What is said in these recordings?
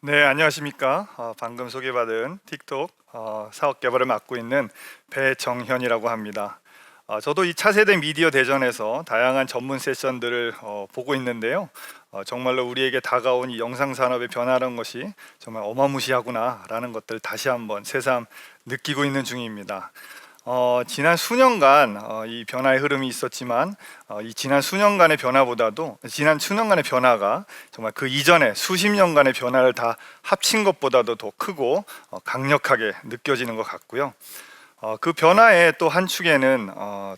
네, 안녕하십니까. 방금 소개받은 틱톡 사업 개발을 맡고 있는 배정현이라고 합니다. 저도 이 차세대 미디어 대전에서 다양한 전문 세션들을 보고 있는데요. 정말로 우리에게 다가온 이 영상 산업의 변화라는 것이 정말 어마무시하구나라는 것들 다시 한번 새삼 느끼고 있는 중입니다. 지난 수년간 이 변화의 흐름이 있었지만 이 지난 수년간의 변화가 정말 그 이전에 수십 년간의 변화를 다 합친 것보다도 더 크고 강력하게 느껴지는 것 같고요. 그 변화의 또 한 축에는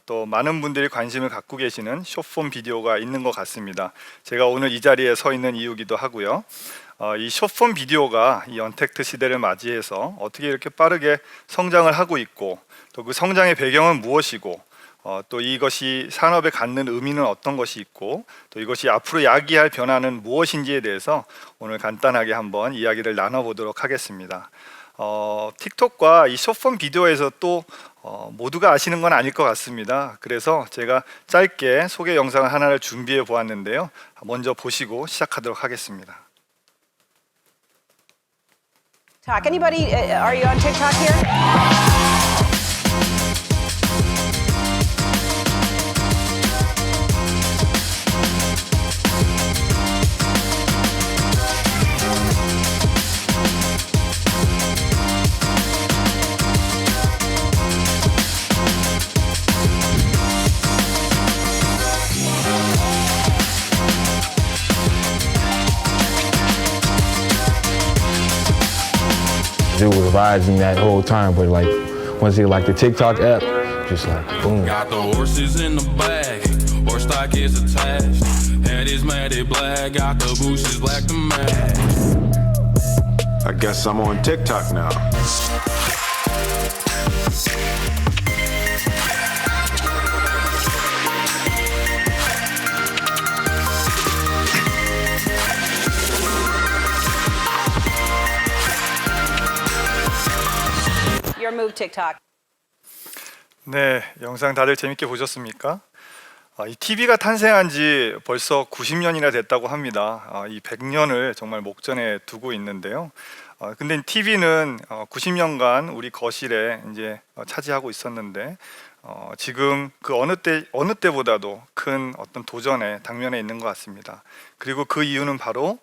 또 많은 분들이 관심을 갖고 계시는 숏폼 비디오가 있는 것 같습니다. 제가 오늘 이 자리에 서 있는 이유기도 하고요. 이 숏폼 비디오가 이 언택트 시대를 맞이해서 어떻게 이렇게 빠르게 성장을 하고 있고, 또 그 성장의 배경은 무엇이고, 또 이것이 산업에 갖는 의미는 어떤 것이 있고, 또 이것이 앞으로 야기할 변화는 무엇인지에 대해서 오늘 간단하게 한번 이야기를 나눠보도록 하겠습니다. 틱톡과 이 숏폼 비디오에서 또 모두가 아시는 건 아닐 것 같습니다. 그래서 제가 짧게 소개 영상 하나를 준비해 보았는데요. 먼저 보시고 시작하도록 하겠습니다. Anybody, are you on TikTok here? It was rising that whole time, but like once you like the TikTok app, just like boom. Got the horses in the bag, horse stock is attached. Head is matted black, got the bushes black to match. I guess I'm on TikTok now. Your move, TikTok. 네, 영상 다들 재밌게 보셨습니까? 이 TV가 탄생한 지 벌써 90년이나 됐다고 합니다. 이 100년을 정말 목전에 두고 있는데요. 근데 TV는 90년간 우리 거실에 이제 차지하고 있었는데 지금 그 어느 때보다도 큰 어떤 도전에 당면에 있는 것 같습니다. 그리고 그 이유는 바로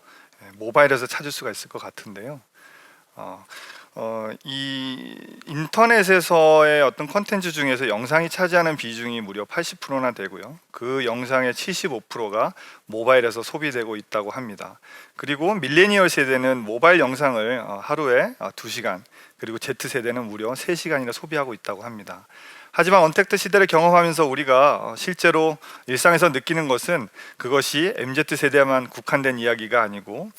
모바일에서 찾을 수가 있을 것 같은데요. 이 인터넷에서의 어떤 컨텐츠 중에서 영상이 차지하는 비중이 무려 80%나 되고요. 그 영상의 75%가 모바일에서 소비되고 있다고 합니다. 그리고 밀레니얼 세대는 모바일 영상을 하루에 2시간, 그리고 Z세대는 무려 3시간이나 소비하고 있다고 합니다. 하지만 언택트 시대를 경험하면서 우리가 실제로 일상에서 느끼는 것은 그것이 MZ세대만 국한된 이야기가 아니고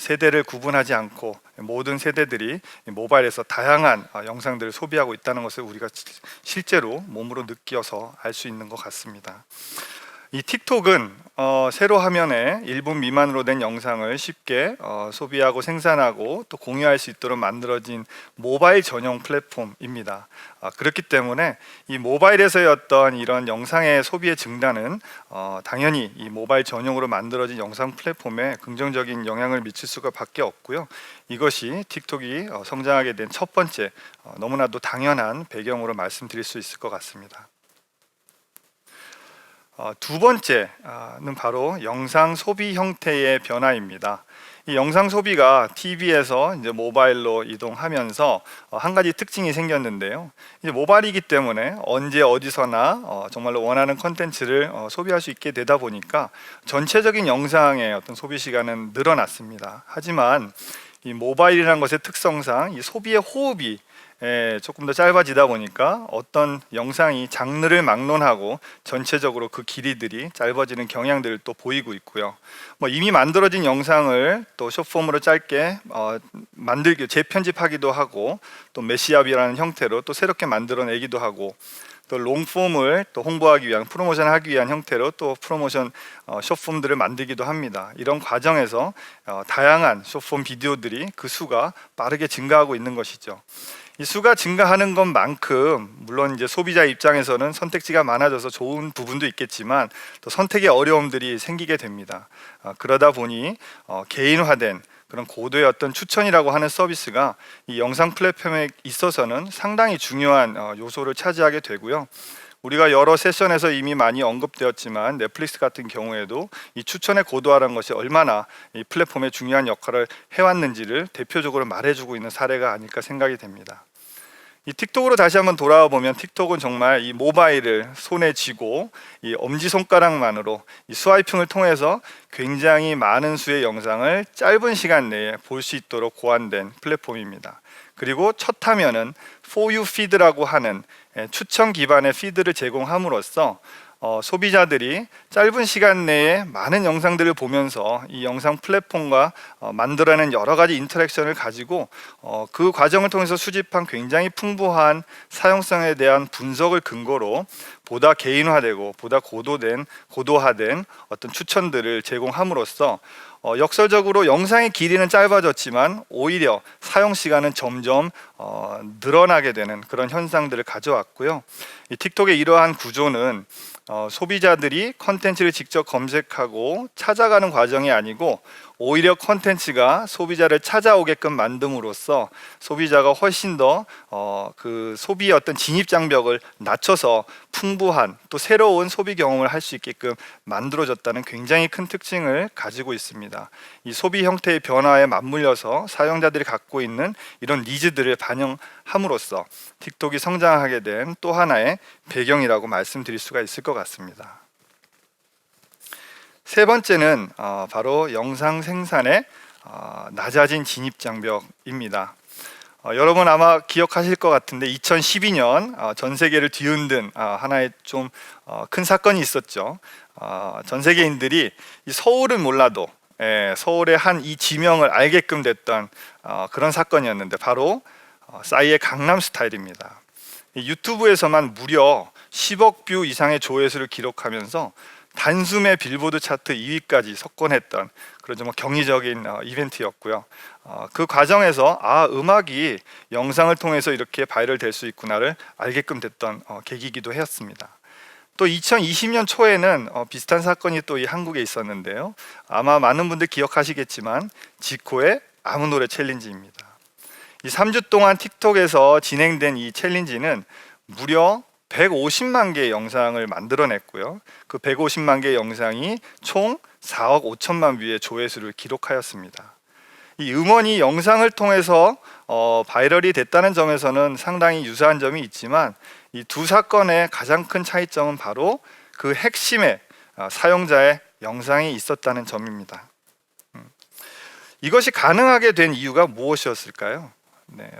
세대를 구분하지 않고 모든 세대들이 모바일에서 다양한 영상들을 소비하고 있다는 것을 우리가 실제로 몸으로 느껴서 알 수 있는 것 같습니다. 이 틱톡은 세로 화면에 1분 미만으로 된 영상을 쉽게 소비하고 생산하고 또 공유할 수 있도록 만들어진 모바일 전용 플랫폼입니다. 그렇기 때문에 이 모바일에서의 어떤 이런 영상의 소비의 증가는 당연히 이 모바일 전용으로 만들어진 영상 플랫폼에 긍정적인 영향을 미칠 수가 밖에 없고요. 이것이 틱톡이 성장하게 된 첫 번째 너무나도 당연한 배경으로 말씀드릴 수 있을 것 같습니다. 두 번째는 바로 영상 소비 형태의 변화입니다. 이 영상 소비가 TV에서 이제 모바일로 이동하면서 한 가지 특징이 생겼는데요. 이제 모바일이기 때문에 언제 어디서나 정말로 원하는 컨텐츠를 소비할 수 있게 되다 보니까 전체적인 영상의 어떤 소비 시간은 늘어났습니다. 하지만 이 모바일이라는 것의 특성상 이 소비의 호흡이 조금 더 짧아지다 보니까 어떤 영상이 장르를 막론하고 전체적으로 그 길이들이 짧아지는 경향들을 또 보이고 있고요. 이미 만들어진 영상을 또 숏폼으로 짧게 재편집하기도 하고 또 매시업이라는 형태로 또 새롭게 만들어내기도 하고 또 롱폼을 또 홍보하기 위한 프로모션하기 위한 형태로 또 프로모션 숏폼들을 만들기도 합니다. 이런 과정에서 다양한 숏폼 비디오들이 그 수가 빠르게 증가하고 있는 것이죠. 이 수가 증가하는 것만큼 물론 이제 소비자 입장에서는 선택지가 많아져서 좋은 부분도 있겠지만 또 선택의 어려움들이 생기게 됩니다. 그러다 보니 개인화된 그런 고도의 어떤 추천이라고 하는 서비스가 이 영상 플랫폼에 있어서는 상당히 중요한 요소를 차지하게 되고요. 우리가 여러 세션에서 이미 많이 언급되었지만 넷플릭스 같은 경우에도 이 추천의 고도화라는 것이 얼마나 이 플랫폼에 중요한 역할을 해왔는지를 대표적으로 말해주고 있는 사례가 아닐까 생각이 됩니다. 이 틱톡으로 다시 한번 돌아와 보면 틱톡은 정말 이 모바일을 손에 쥐고 이 엄지손가락만으로 이 스와이핑을 통해서 굉장히 많은 수의 영상을 짧은 시간 내에 볼 수 있도록 고안된 플랫폼입니다. 그리고 첫 화면은 For You 피드라고 하는 추천 기반의 피드를 제공함으로써 소비자들이 짧은 시간 내에 많은 영상들을 보면서 이 영상 플랫폼과 만들어낸 여러 가지 인터랙션을 가지고 그 과정을 통해서 수집한 굉장히 풍부한 사용성에 대한 분석을 근거로 보다 개인화되고 보다 고도화된 어떤 추천들을 제공함으로써 역설적으로 영상의 길이는 짧아졌지만 오히려 사용 시간은 점점 늘어나게 되는 그런 현상들을 가져왔고요. 이 틱톡의 이러한 구조는 소비자들이 컨텐츠를 직접 검색하고 찾아가는 과정이 아니고 오히려 컨텐츠가 소비자를 찾아오게끔 만듦으로써 소비자가 훨씬 더 그 소비의 어떤 진입 장벽을 낮춰서 풍부한 또 새로운 소비 경험을 할 수 있게끔 만들어졌다는 굉장히 큰 특징을 가지고 있습니다. 이 소비 형태의 변화에 맞물려서 사용자들이 갖고 있는 이런 니즈들을 반영함으로써 틱톡이 성장하게 된 또 하나의 배경이라고 말씀드릴 수가 있을 것 같습니다. 세 번째는 바로 영상 생산의 낮아진 진입 장벽입니다. 여러분 아마 기억하실 것 같은데 2012년 전 세계를 뒤흔든 하나의 좀 큰 사건이 있었죠. 전 세계인들이 이 서울은 몰라도 서울의 한 이 지명을 알게끔 됐던 그런 사건이었는데 바로 싸이의 강남스타일입니다. 유튜브에서만 무려 10억 뷰 이상의 조회수를 기록하면서 단숨에 빌보드 차트 2위까지 석권했던 그런 좀 경이적인 이벤트였고요. 그 과정에서 음악이 영상을 통해서 이렇게 바이럴 될 수 있구나를 알게끔 됐던 계기이기도 했습니다. 또 2020년 초에는 비슷한 사건이 또 이 한국에 있었는데요. 아마 많은 분들 기억하시겠지만 지코의 아무 노래 챌린지입니다. 이 3주 동안 틱톡에서 진행된 이 챌린지는 무려 150만 개의 영상을 만들어냈고요. 그 150만 개의 영상이 총 4억 5천만 뷰의 조회수를 기록하였습니다. 이 음원이 영상을 통해서 바이럴이 됐다는 점에서는 상당히 유사한 점이 있지만 이 두 사건의 가장 큰 차이점은 바로 그 핵심에 사용자의 영상이 있었다는 점입니다. 이것이 가능하게 된 이유가 무엇이었을까요?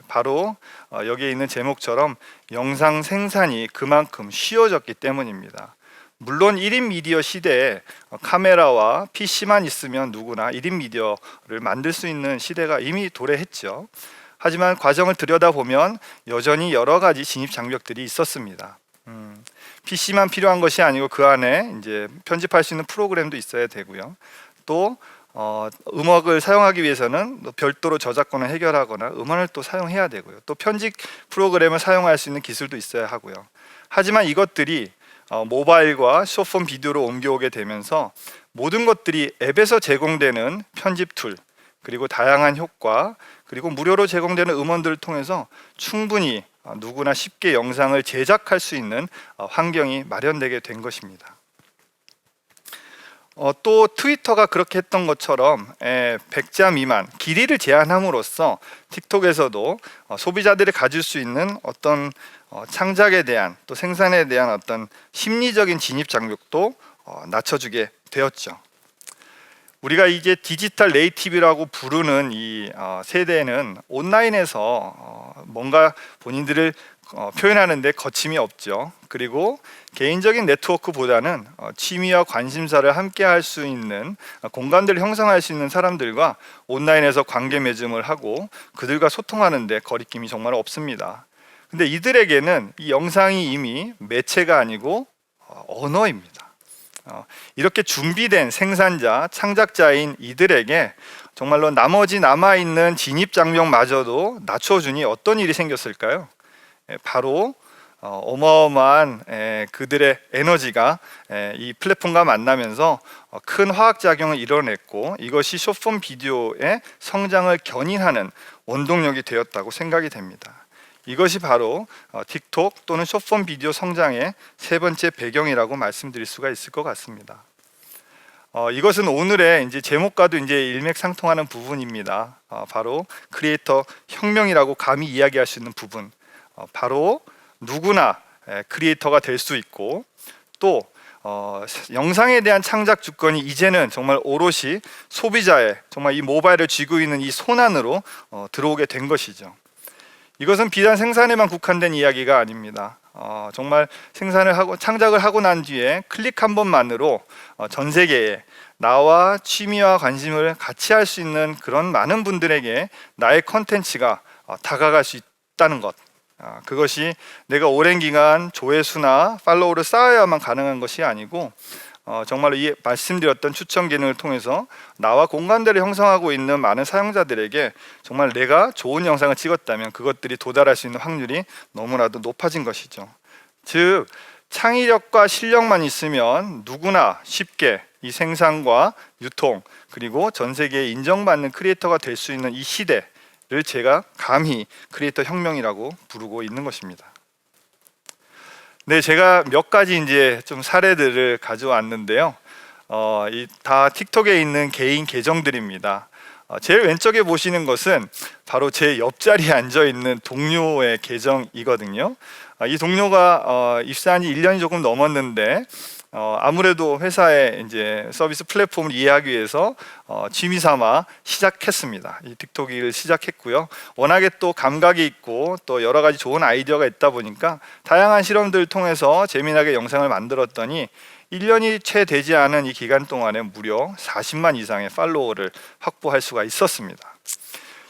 바로 여기에 있는 제목처럼 영상 생산이 그만큼 쉬워졌기 때문입니다. 물론 1인 미디어 시대에 카메라와 PC만 있으면 누구나 1인 미디어를 만들 수 있는 시대가 이미 도래했죠. 하지만 과정을 들여다보면 여전히 여러 가지 진입 장벽들이 있었습니다. PC만 필요한 것이 아니고 그 안에 이제 편집할 수 있는 프로그램도 있어야 되고요. 또 음악을 사용하기 위해서는 별도로 저작권을 해결하거나 음원을 또 사용해야 되고요. 또 편집 프로그램을 사용할 수 있는 기술도 있어야 하고요. 하지만 이것들이 모바일과 숏폼 비디오로 옮겨오게 되면서 모든 것들이 앱에서 제공되는 편집 툴 그리고 다양한 효과 그리고 무료로 제공되는 음원들을 통해서 충분히 누구나 쉽게 영상을 제작할 수 있는 환경이 마련되게 된 것입니다. 또 트위터가 그렇게 했던 것처럼 100자 미만 길이를 제한함으로써 틱톡에서도 소비자들이 가질 수 있는 어떤 창작에 대한 또 생산에 대한 어떤 심리적인 진입 장벽도 낮춰주게 되었죠. 우리가 이제 디지털 네이티브라고 부르는 이 세대는 온라인에서 뭔가 본인들을 표현하는데 거침이 없죠. 그리고 개인적인 네트워크보다는 취미와 관심사를 함께 할 수 있는 공간들을 형성할 수 있는 사람들과 온라인에서 관계 맺음을 하고 그들과 소통하는데 거리낌이 정말 없습니다. 근데 이들에게는 이 영상이 이미 매체가 아니고 언어입니다. 이렇게 준비된 생산자, 창작자인 이들에게 정말로 나머지 남아있는 진입 장벽마저도 낮춰주니 어떤 일이 생겼을까요? 바로 어마어마한 그들의 에너지가 이 플랫폼과 만나면서 큰 화학작용을 이뤄냈고 이것이 숏폼 비디오의 성장을 견인하는 원동력이 되었다고 생각이 됩니다. 이것이 바로 틱톡 또는 숏폼 비디오 성장의 세 번째 배경이라고 말씀드릴 수가 있을 것 같습니다. 이것은 오늘의 이제 제목과도 이제 일맥상통하는 부분입니다. 바로 크리에이터 혁명이라고 감히 이야기할 수 있는 부분. 바로 누구나 크리에이터가 될 수 있고 또 영상에 대한 창작 주권이 이제는 정말 오롯이 소비자의 정말 이 모바일을 쥐고 있는 이 손안으로 들어오게 된 것이죠. 이것은 비단 생산에만 국한된 이야기가 아닙니다. 정말 생산을 하고 창작을 하고 난 뒤에 클릭 한 번만으로 전 세계에 나와 취미와 관심을 같이 할 수 있는 그런 많은 분들에게 나의 컨텐츠가 다가갈 수 있다는 것. 그것이 내가 오랜 기간 조회수나 팔로우를 쌓아야만 가능한 것이 아니고 정말로 이 말씀드렸던 추천 기능을 통해서 나와 공감대를 형성하고 있는 많은 사용자들에게 정말 내가 좋은 영상을 찍었다면 그것들이 도달할 수 있는 확률이 너무나도 높아진 것이죠. 즉 창의력과 실력만 있으면 누구나 쉽게 이 생산과 유통 그리고 전 세계에 인정받는 크리에이터가 될 수 있는 이 시대를 제가 감히 크리에이터 혁명이라고 부르고 있는 것입니다. 네, 제가 몇 가지 이제 좀 사례들을 가져왔는데요. 다 틱톡에 있는 개인 계정들입니다. 제일 왼쪽에 보시는 것은 바로 제 옆자리에 앉아 있는 동료의 계정이거든요. 이 동료가 입사한 지 1년이 조금 넘었는데 아무래도 회사의 이제 서비스 플랫폼을 이해하기 위해서 취미 삼아 시작했습니다. 이 틱톡을 시작했고요. 워낙에 또 감각이 있고 또 여러 가지 좋은 아이디어가 있다 보니까 다양한 실험들을 통해서 재미나게 영상을 만들었더니 1년이 채 되지 않은 이 기간 동안에 무려 40만 이상의 팔로워를 확보할 수가 있었습니다.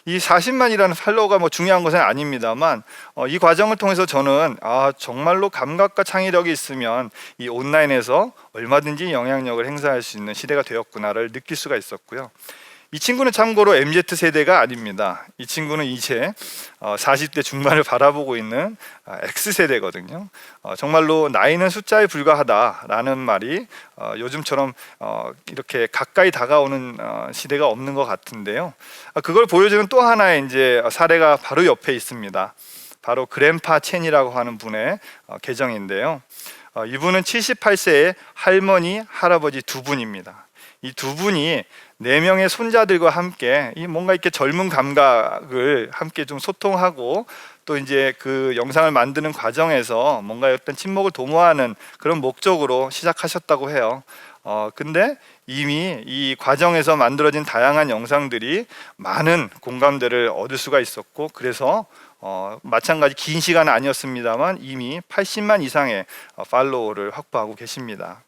이 40만이라는 팔로워가 뭐 중요한 것은 아닙니다만 이 과정을 통해서 저는 정말로 감각과 창의력이 있으면 이 온라인에서 얼마든지 영향력을 행사할 수 있는 시대가 되었구나를 느낄 수가 있었고요. 이 친구는 참고로 MZ세대가 아닙니다. 이 친구는 이제 40대 중반을 바라보고 있는 X세대거든요. 정말로 나이는 숫자에 불과하다라는 말이 요즘처럼 이렇게 가까이 다가오는 시대가 없는 것 같은데요. 그걸 보여주는 또 하나의 이제 사례가 바로 옆에 있습니다. 바로 그랜파 첸이라고 하는 분의 계정인데요. 이분은 78세의 할머니, 할아버지 두 분입니다. 이 두 분이 4명의 손자들과 함께 이 뭔가 이렇게 젊은 감각을 함께 좀 소통하고 또 이제 그 영상을 만드는 과정에서 뭔가 어떤 친목을 도모하는 그런 목적으로 시작하셨다고 해요. 근데 이미 이 과정에서 만들어진 다양한 영상들이 많은 공감대를 얻을 수가 있었고 그래서 마찬가지 긴 시간은 아니었습니다만 이미 80만 이상의 팔로워를 확보하고 계십니다.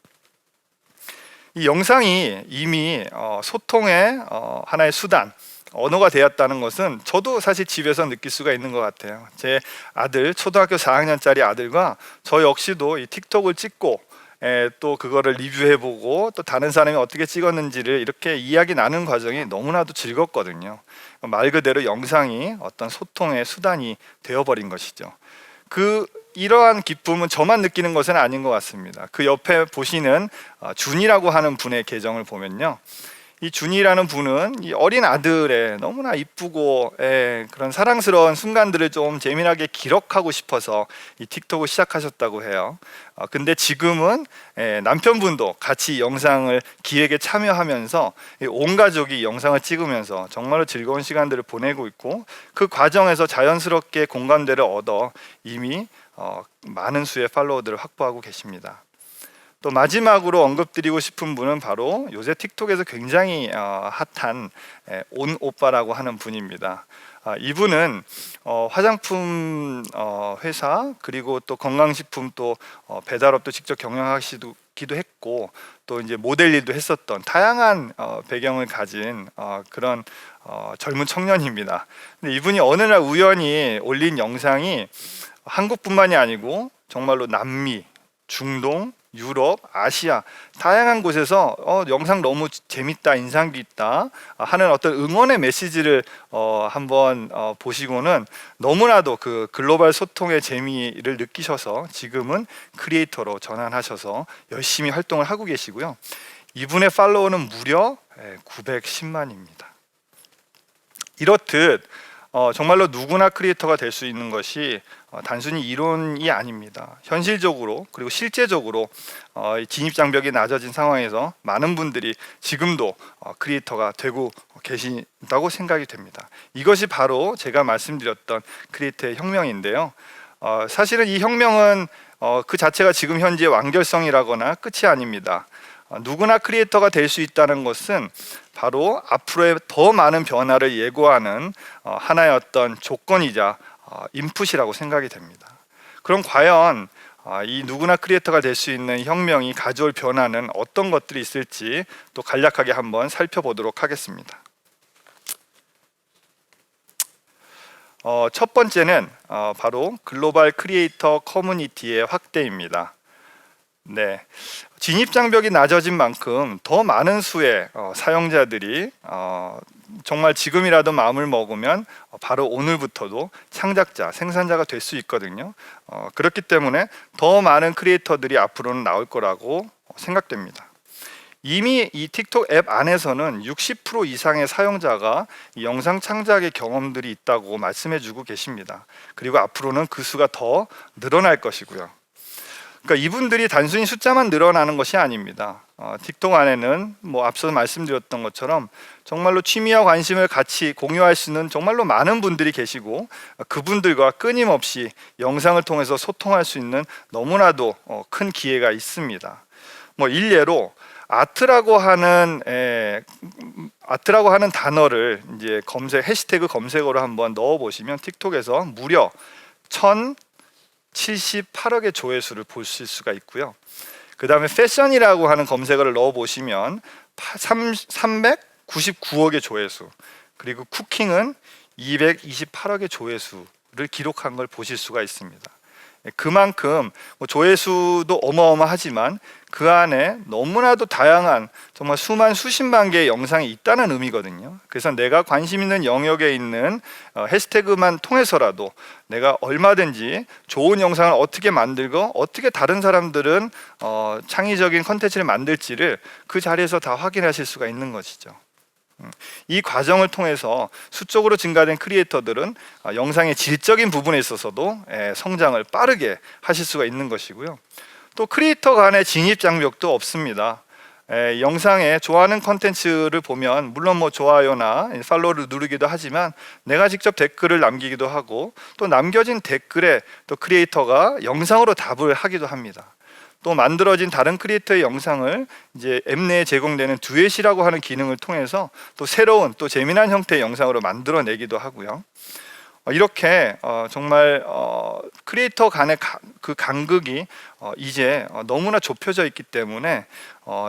이 영상이 이미 소통의 하나의 수단, 언어가 되었다는 것은 저도 사실 집에서 느낄 수가 있는 것 같아요. 제 아들, 초등학교 4학년짜리 아들과 저 역시도 이 틱톡을 찍고 또 그거를 리뷰해보고 또 다른 사람이 어떻게 찍었는지를 이렇게 이야기 나누는 과정이 너무나도 즐겁거든요. 말 그대로 영상이 어떤 소통의 수단이 되어버린 것이죠. 이러한 기쁨은 저만 느끼는 것은 아닌 것 같습니다. 그 옆에 보시는 준이라고 하는 분의 계정을 보면요, 이 준이라는 분은 이 어린 아들의 너무나 이쁘고 그런 사랑스러운 순간들을 좀 재미나게 기록하고 싶어서 이 틱톡을 시작하셨다고 해요. 근데 지금은 남편분도 같이 영상을 기획에 참여하면서 온 가족이 영상을 찍으면서 정말로 즐거운 시간들을 보내고 있고 그 과정에서 자연스럽게 공감대를 얻어 이미 많은 수의 팔로워들을 확보하고 계십니다. 또 마지막으로 언급드리고 싶은 분은 바로 요새 틱톡에서 굉장히 핫한 온 오빠라고 하는 분입니다. 이분은 화장품 회사 그리고 또 건강식품 또 배달업도 직접 경영하시기도 했고 또 이제 모델 일도 했었던 다양한 배경을 가진 그런 젊은 청년입니다. 근데 이분이 어느 날 우연히 올린 영상이 한국뿐만이 아니고 정말로 남미 중동, 유럽, 아시아 다양한 곳에서 영상 너무 재밌다, 인상 깊다 하는 어떤 응원의 메시지를 한번 보시고는 너무나도 그 글로벌 소통의 재미를 느끼셔서 지금은 크리에이터로 전환하셔서 열심히 활동을 하고 계시고요. 이분의 팔로워는 무려 910만입니다. 이렇듯 정말로 누구나 크리에이터가 될 수 있는 것이 단순히 이론이 아닙니다. 현실적으로 그리고 실제적으로 진입 장벽이 낮아진 상황에서 많은 분들이 지금도 크리에이터가 되고 계신다고 생각이 됩니다. 이것이 바로 제가 말씀드렸던 크리에이터의 혁명인데요. 사실은 이 혁명은 그 자체가 지금 현재 완결성이라거나 끝이 아닙니다. 누구나 크리에이터가 될 수 있다는 것은 바로 앞으로의 더 많은 변화를 예고하는 하나의 어떤 조건이자 인풋이라고 생각이 됩니다. 그럼 과연 이 누구나 크리에이터가 될 수 있는 혁명이 가져올 변화는 어떤 것들이 있을지 또 간략하게 한번 살펴보도록 하겠습니다. 첫 번째는 바로 글로벌 크리에이터 커뮤니티의 확대입니다. 네, 진입 장벽이 낮아진 만큼 더 많은 수의 사용자들이 정말 지금이라도 마음을 먹으면 바로 오늘부터도 창작자, 생산자가 될 수 있거든요. 그렇기 때문에 더 많은 크리에이터들이 앞으로는 나올 거라고 생각됩니다. 이미 이 틱톡 앱 안에서는 60% 이상의 사용자가 이 영상 창작의 경험들이 있다고 말씀해주고 계십니다. 그리고 앞으로는 그 수가 더 늘어날 것이고요. 그러니까 이분들이 단순히 숫자만 늘어나는 것이 아닙니다. 틱톡 안에는 앞서 말씀드렸던 것처럼 정말로 취미와 관심을 같이 공유할 수 있는 정말로 많은 분들이 계시고 그분들과 끊임없이 영상을 통해서 소통할 수 있는 너무나도 큰 기회가 있습니다. 일례로 아트라고 하는 단어를 이제 해시태그 검색어로 한번 넣어 보시면 틱톡에서 무려 1,078억의 조회수를 보실 수가 있고요. 그 다음에 패션이라고 하는 검색어를 넣어 보시면 399억의 조회수, 그리고 쿠킹은 228억의 조회수를 기록한 걸 보실 수가 있습니다. 그만큼 조회수도 어마어마하지만 그 안에 너무나도 다양한 정말 수십만 개의 영상이 있다는 의미거든요. 그래서 내가 관심 있는 영역에 있는 해시태그만 통해서라도 내가 얼마든지 좋은 영상을 어떻게 만들고 어떻게 다른 사람들은 창의적인 컨텐츠를 만들지를 그 자리에서 다 확인하실 수가 있는 것이죠. 이 과정을 통해서 수적으로 증가된 크리에이터들은 영상의 질적인 부분에 있어서도 성장을 빠르게 하실 수가 있는 것이고요. 또 크리에이터 간의 진입 장벽도 없습니다. 영상에 좋아하는 컨텐츠를 보면 물론 좋아요나 팔로우를 누르기도 하지만 내가 직접 댓글을 남기기도 하고 또 남겨진 댓글에 또 크리에이터가 영상으로 답을 하기도 합니다. 또 만들어진 다른 크리에이터의 영상을 이제 앱 내에 제공되는 듀엣이라고 하는 기능을 통해서 또 새로운 또 재미난 형태의 영상으로 만들어내기도 하고요. 이렇게 정말 크리에이터 간의 그 간극이 이제 너무나 좁혀져 있기 때문에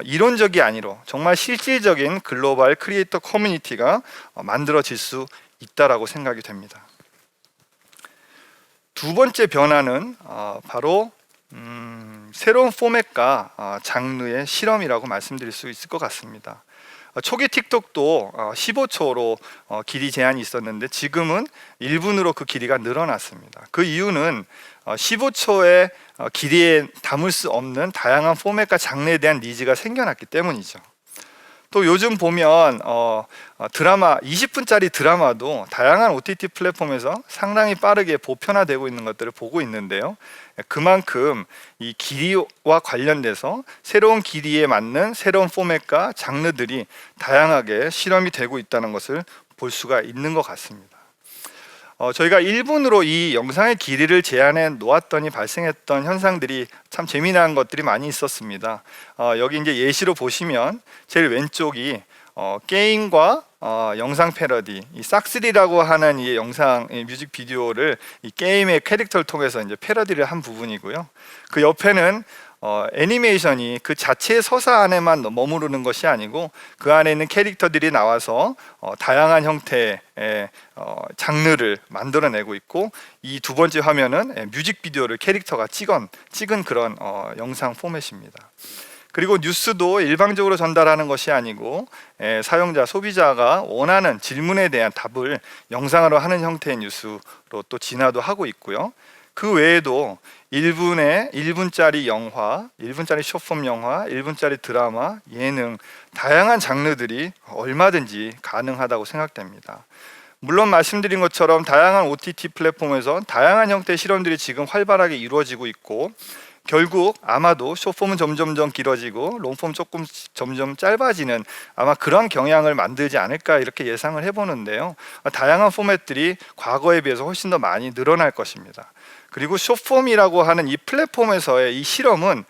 이론적이 아니라 정말 실질적인 글로벌 크리에이터 커뮤니티가 만들어질 수 있다라고 생각이 됩니다. 두 번째 변화는 바로 새로운 포맷과 장르의 실험이라고 말씀드릴 수 있을 것 같습니다. 초기 틱톡도 15초로 길이 제한이 있었는데 지금은 1분으로 그 길이가 늘어났습니다. 그 이유는 15초의 길이에 담을 수 없는 다양한 포맷과 장르에 대한 니즈가 생겨났기 때문이죠. 또 요즘 보면 드라마 20분짜리 드라마도 다양한 OTT 플랫폼에서 상당히 빠르게 보편화되고 있는 것들을 보고 있는데요. 그만큼 이 길이와 관련돼서 새로운 길이에 맞는 새로운 포맷과 장르들이 다양하게 실험이 되고 있다는 것을 볼 수가 있는 것 같습니다. 저희가 1분으로 이 영상의 길이를 제한해 놓았더니 발생했던 현상들이 참 재미난 것들이 많이 있었습니다. 여기 이제 예시로 보시면 제일 왼쪽이 게임과 영상 패러디, 이 싹쓸이라고 하는 이 영상 뮤직비디오를 이 게임의 캐릭터를 통해서 이제 패러디를 한 부분이고요. 그 옆에는 애니메이션이 그 자체의 서사 안에만 머무르는 것이 아니고 그 안에 있는 캐릭터들이 나와서 다양한 형태의 장르를 만들어내고 있고, 이 두 번째 화면은 뮤직비디오를 캐릭터가 찍은 그런 영상 포맷입니다. 그리고 뉴스도 일방적으로 전달하는 것이 아니고 사용자, 소비자가 원하는 질문에 대한 답을 영상으로 하는 형태의 뉴스로 또 진화도 하고 있고요. 그 외에도 1분짜리 영화, 1분짜리 숏폼 영화, 1분짜리 드라마, 예능, 다양한 장르들이 얼마든지 가능하다고 생각됩니다. 물론 말씀드린 것처럼 다양한 OTT 플랫폼에서 다양한 형태의 실험들이 지금 활발하게 이루어지고 있고, 결국 아마도 숏폼은 점점 길어지고 롱폼 조금 점점 짧아지는 아마 그런 경향을 만들지 않을까 이렇게 예상을 해보는데요. 다양한 포맷들이 과거에 비해서 훨씬 더 많이 늘어날 것입니다. 그리고 숏폼이라고 하는 이 플랫폼에서의 이 실험은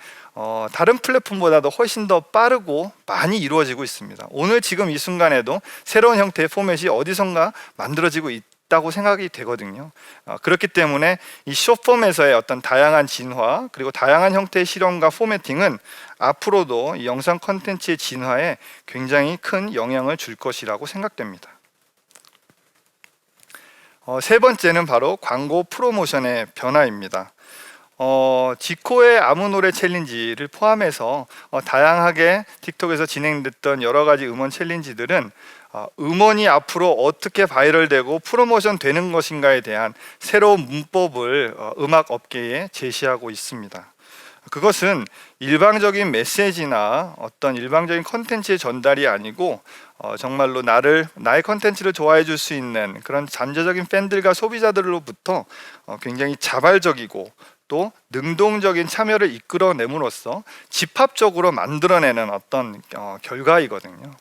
다른 플랫폼보다도 훨씬 더 빠르고 많이 이루어지고 있습니다. 오늘 지금 이 순간에도 새로운 형태의 포맷이 어디선가 만들어지고 있다고 생각이 되거든요. 그렇기 때문에 이 숏폼에서의 어떤 다양한 진화, 그리고 다양한 형태의 실험과 포매팅은 앞으로도 이 영상 콘텐츠의 진화에 굉장히 큰 영향을 줄 것이라고 생각됩니다. 세 번째는 바로 광고 프로모션의 변화입니다. 지코의 아무 노래 챌린지를 포함해서 다양하게 틱톡에서 진행됐던 여러 가지 음원 챌린지들은 음원이 앞으로 어떻게 바이럴되고 프로모션 되는 것인가에 대한 새로운 문법을 음악 업계에 제시하고 있습니다. 그것은 일방적인 메시지나 어떤 일방적인 컨텐츠의 전달이 아니고 정말로 나의 컨텐츠를 좋아해 줄 수 있는 그런 잠재적인 팬들과 소비자들로부터 굉장히 자발적이고 또 능동적인 참여를 이끌어냄으로써 집합적으로 만들어내는 어떤 결과이거든요.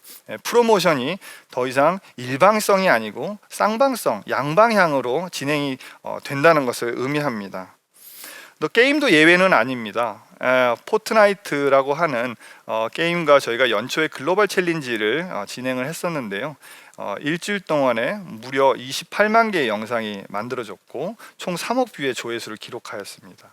프로모션이 더 이상 일방성이 아니고 쌍방성, 양방향으로 진행이 된다는 것을 의미합니다. 또 게임도 예외는 아닙니다. 포트나이트라고 하는 게임과 저희가 연초에 글로벌 챌린지를 진행을 했었는데요. 일주일 동안에 무려 28만 개의 영상이 만들어졌고 총 3억 뷰의 조회수를 기록하였습니다.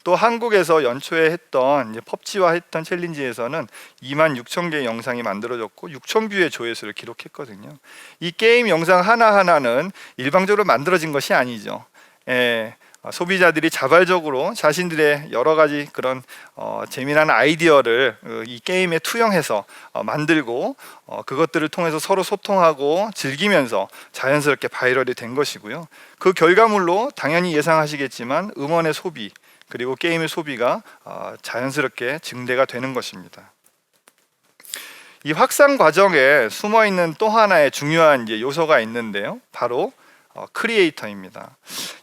또 한국에서 연초에 했던 펍지와 했던 챌린지에서는 2만 6천 개의 영상이 만들어졌고 6천 뷰의 조회수를 기록했거든요. 이 게임 영상 하나하나는 일방적으로 만들어진 것이 아니죠. 소비자들이 자발적으로 자신들의 여러 가지 그런 재미난 아이디어를 이 게임에 투영해서 만들고 그것들을 통해서 서로 소통하고 즐기면서 자연스럽게 바이럴이 된 것이고요. 그 결과물로 당연히 예상하시겠지만 음원의 소비 그리고 게임의 소비가 자연스럽게 증대가 되는 것입니다. 이 확산 과정에 숨어있는 또 하나의 중요한 요소가 있는데요. 바로 크리에이터입니다.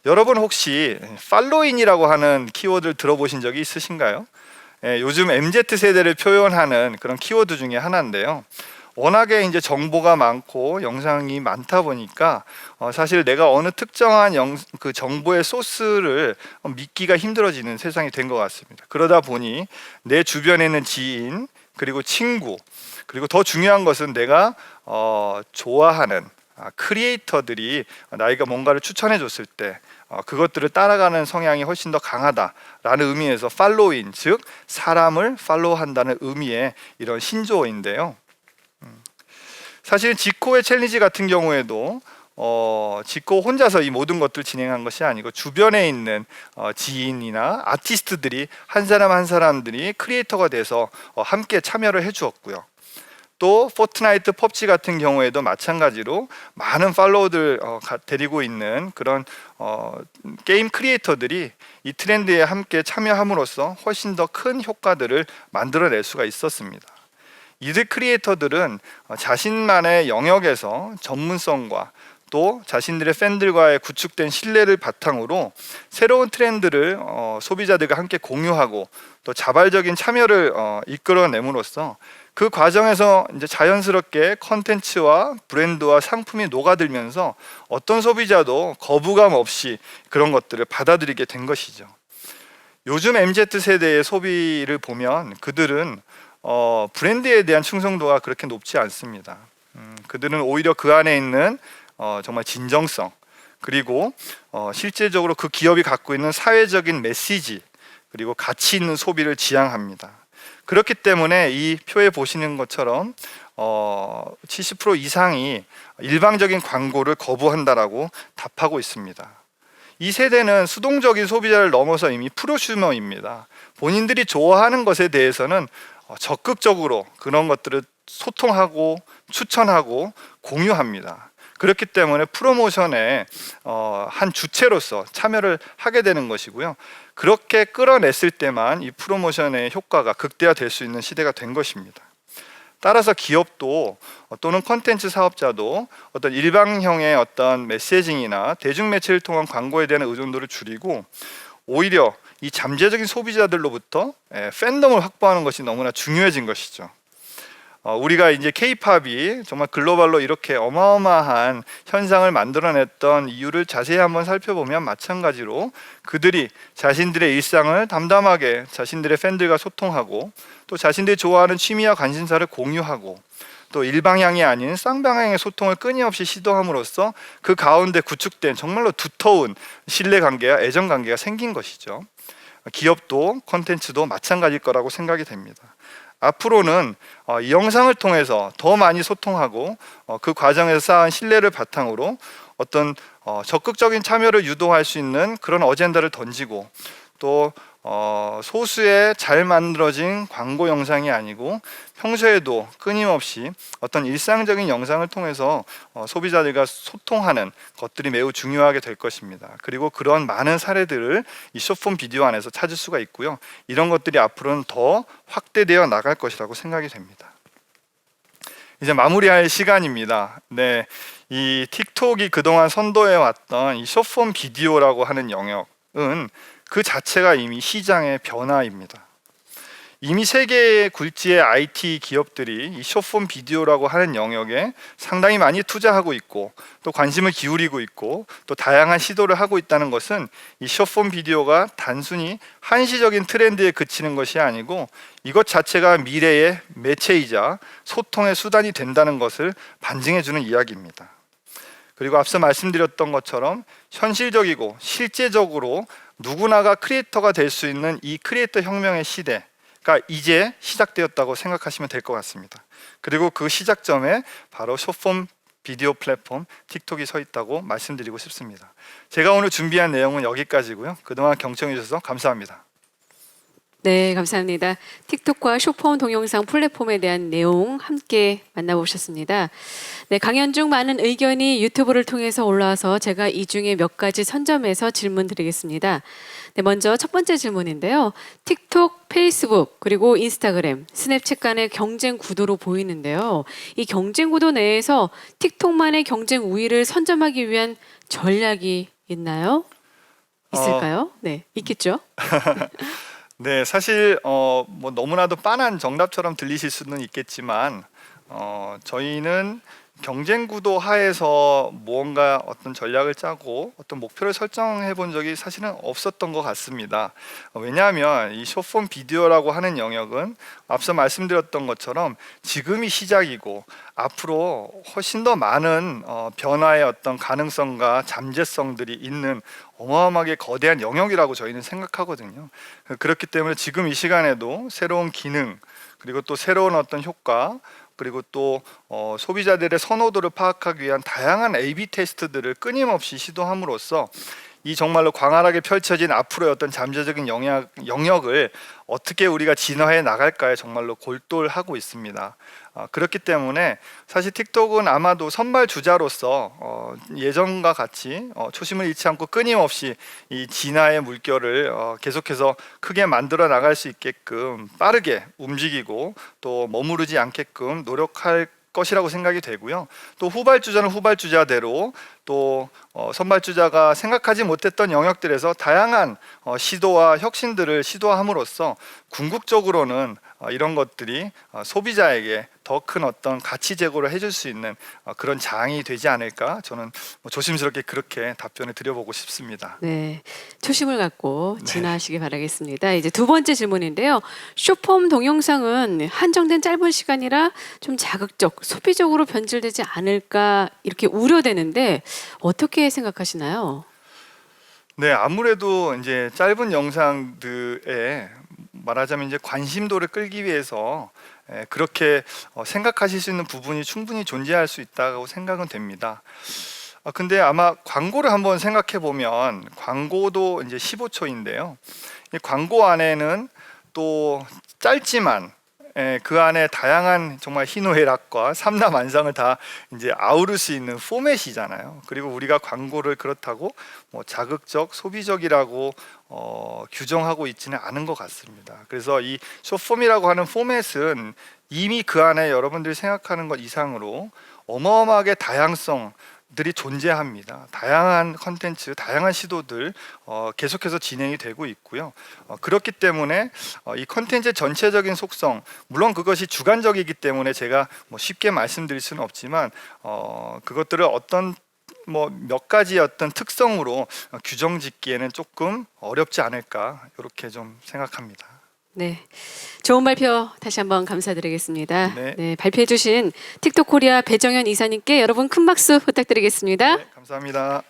여러분 혹시 팔로인이라고 하는 키워드를 들어보신 적이 있으신가요? 요즘 MZ세대를 표현하는 그런 키워드 중에 하나인데요. 워낙에 이제 정보가 많고 영상이 많다 보니까 사실 내가 어느 특정한 그 정보의 소스를 믿기가 힘들어지는 세상이 된 것 같습니다. 그러다 보니 내 주변에 있는 지인 그리고 친구 그리고 더 중요한 것은 내가 좋아하는 크리에이터들이 나에게 뭔가를 추천해 줬을 때 그것들을 따라가는 성향이 훨씬 더 강하다라는 의미에서 팔로인, 즉 사람을 팔로우한다는 의미의 이런 신조어인데요. 사실 지코의 챌린지 같은 경우에도 지코 혼자서 이 모든 것들을 진행한 것이 아니고 주변에 있는 지인이나 아티스트들이 한 사람 한 사람들이 크리에이터가 돼서 함께 참여를 해주었고요. 또 포트나이트, 펍지 같은 경우에도 마찬가지로 많은 팔로워들 데리고 있는 그런 게임 크리에이터들이 이 트렌드에 함께 참여함으로써 훨씬 더 큰 효과들을 만들어낼 수가 있었습니다. 이들 크리에이터들은 자신만의 영역에서 전문성과 또 자신들의 팬들과의 구축된 신뢰를 바탕으로 새로운 트렌드를 소비자들과 함께 공유하고 또 자발적인 참여를 이끌어냄으로써 그 과정에서 이제 자연스럽게 컨텐츠와 브랜드와 상품이 녹아들면서 어떤 소비자도 거부감 없이 그런 것들을 받아들이게 된 것이죠. 요즘 MZ세대의 소비를 보면 그들은 브랜드에 대한 충성도가 그렇게 높지 않습니다. 그들은 오히려 그 안에 있는 정말 진정성 그리고 실제적으로 그 기업이 갖고 있는 사회적인 메시지 그리고 가치 있는 소비를 지향합니다. 그렇기 때문에 이 표에 보시는 것처럼 70% 이상이 일방적인 광고를 거부한다라고 답하고 있습니다. 이 세대는 수동적인 소비자를 넘어서 이미 프로슈머입니다. 본인들이 좋아하는 것에 대해서는 적극적으로 그런 것들을 소통하고 추천하고 공유합니다. 그렇기 때문에 프로모션에 한 주체로서 참여를 하게 되는 것이고요. 그렇게 끌어냈을 때만 이 프로모션의 효과가 극대화될 수 있는 시대가 된 것입니다. 따라서 기업도 또는 콘텐츠 사업자도 어떤 일방형의 어떤 메시징이나 대중매체를 통한 광고에 대한 의존도를 줄이고 오히려 이 잠재적인 소비자들로부터 팬덤을 확보하는 것이 너무나 중요해진 것이죠. 우리가 이제 K-팝이 정말 글로벌로 이렇게 어마어마한 현상을 만들어냈던 이유를 자세히 한번 살펴보면 마찬가지로 그들이 자신들의 일상을 담담하게 자신들의 팬들과 소통하고 또 자신들이 좋아하는 취미와 관심사를 공유하고 또 일방향이 아닌 쌍방향의 소통을 끊임없이 시도함으로써 그 가운데 구축된 정말로 두터운 신뢰관계와 애정관계가 생긴 것이죠. 기업도 콘텐츠도 마찬가지일 거라고 생각이 됩니다. 앞으로는 이 영상을 통해서 더 많이 소통하고 그 과정에서 쌓은 신뢰를 바탕으로 어떤 적극적인 참여를 유도할 수 있는 그런 어젠다를 던지고 또 소수의 잘 만들어진 광고 영상이 아니고 평소에도 끊임없이 어떤 일상적인 영상을 통해서 소비자들과 소통하는 것들이 매우 중요하게 될 것입니다. 그리고 그런 많은 사례들을 이 숏폼 비디오 안에서 찾을 수가 있고요. 이런 것들이 앞으로는 더 확대되어 나갈 것이라고 생각이 됩니다. 이제 마무리할 시간입니다. 네, 이 틱톡이 그동안 선도해 왔던 이 숏폼 비디오라고 하는 영역은 그 자체가 이미 시장의 변화입니다. 이미 세계의 굴지의 IT 기업들이 이 숏폼 비디오라고 하는 영역에 상당히 많이 투자하고 있고 또 관심을 기울이고 있고 또 다양한 시도를 하고 있다는 것은 이 숏폼 비디오가 단순히 한시적인 트렌드에 그치는 것이 아니고 이것 자체가 미래의 매체이자 소통의 수단이 된다는 것을 반증해주는 이야기입니다. 그리고 앞서 말씀드렸던 것처럼 현실적이고 실제적으로 누구나가 크리에이터가 될 수 있는 이 크리에이터 혁명의 시대가 이제 시작되었다고 생각하시면 될 것 같습니다. 그리고 그 시작점에 바로 숏폼 비디오 플랫폼 틱톡이 서 있다고 말씀드리고 싶습니다. 제가 오늘 준비한 내용은 여기까지고요. 그동안 경청해 주셔서 감사합니다. 네, 감사합니다. 틱톡과 숏폼 동영상 플랫폼에 대한 내용 함께 만나보셨습니다. 네, 강연 중 많은 의견이 유튜브를 통해서 올라와서 제가 이 중에 몇 가지 선점해서 질문 드리겠습니다. 네, 먼저 첫 번째 질문인데요. 틱톡, 페이스북, 그리고 인스타그램, 스냅챗 간의 경쟁 구도로 보이는데요. 이 경쟁 구도 내에서 틱톡만의 경쟁 우위를 선점하기 위한 전략이 있나요? 있을까요? 네, 있겠죠. 네, 사실 뭐 너무나도 빤한 정답처럼 들리실 수는 있겠지만 저희는 경쟁 구도 하에서 무언가 어떤 전략을 짜고 어떤 목표를 설정해 본 적이 사실은 없었던 것 같습니다. 왜냐하면 이 숏폼 비디오라고 하는 영역은 앞서 말씀드렸던 것처럼 지금이 시작이고 앞으로 훨씬 더 많은 변화의 어떤 가능성과 잠재성들이 있는 어마어마하게 거대한 영역이라고 저희는 생각하거든요. 그렇기 때문에 지금 이 시간에도 새로운 기능 그리고 또 새로운 어떤 효과 그리고 또 소비자들의 선호도를 파악하기 위한 다양한 A/B 테스트들을 끊임없이 시도함으로써 이 정말로 광활하게 펼쳐진 앞으로의 어떤 잠재적인 영역을 어떻게 우리가 진화해 나갈까에 정말로 골똘하고 있습니다. 그렇기 때문에 사실 틱톡은 아마도 선발 주자로서 예전과 같이 초심을 잃지 않고 끊임없이 이 진화의 물결을 계속해서 크게 만들어 나갈 수 있게끔 빠르게 움직이고 또 머무르지 않게끔 노력할 것이라고 생각이 되고요. 또 후발주자는 후발주자대로 또 선발주자가 생각하지 못했던 영역들에서 다양한 시도와 혁신들을 시도함으로써 궁극적으로는 이런 것들이 소비자에게 더 큰 어떤 가치 제고를 해줄 수 있는 그런 장이 되지 않을까 저는 조심스럽게 그렇게 답변을 드려보고 싶습니다. 네, 초심을 갖고 진화하시기 바라겠습니다. 이제 두 번째 질문인데요. 숏폼 동영상은 한정된 짧은 시간이라 좀 자극적, 소비적으로 변질되지 않을까 이렇게 우려되는데 어떻게 생각하시나요? 네, 아무래도 이제 짧은 영상들에 말하자면 이제 관심도를 끌기 위해서 그렇게 생각하실 수 있는 부분이 충분히 존재할 수 있다고 생각은 됩니다. 근데 아마 광고를 한번 생각해 보면 광고도 이제 15초인데요. 이 광고 안에는 또 짧지만 그 안에 다양한 정말 희노애락과 삼라만상을 다 이제 아우를 수 있는 포맷이잖아요. 그리고 우리가 광고를 그렇다고 뭐 자극적, 소비적이라고 규정하고 있지는 않은 것 같습니다. 그래서 이 숏폼이라고 하는 포맷은 이미 그 안에 여러분들이 생각하는 것 이상으로 어마어마하게 다양성들이 존재합니다. 다양한 컨텐츠, 다양한 시도들 계속해서 진행이 되고 있고요. 그렇기 때문에 이 컨텐츠의 전체적인 속성, 물론 그것이 주관적이기 때문에 제가 뭐 쉽게 말씀드릴 수는 없지만 그것들을 어떤 뭐 몇 가지 어떤 특성으로 규정짓기에는 조금 어렵지 않을까 이렇게 좀 생각합니다. 네, 좋은 발표 다시 한번 감사드리겠습니다. 네. 네, 발표해주신 틱톡 코리아 배정현 이사님께 여러분 큰 박수 부탁드리겠습니다. 네, 감사합니다.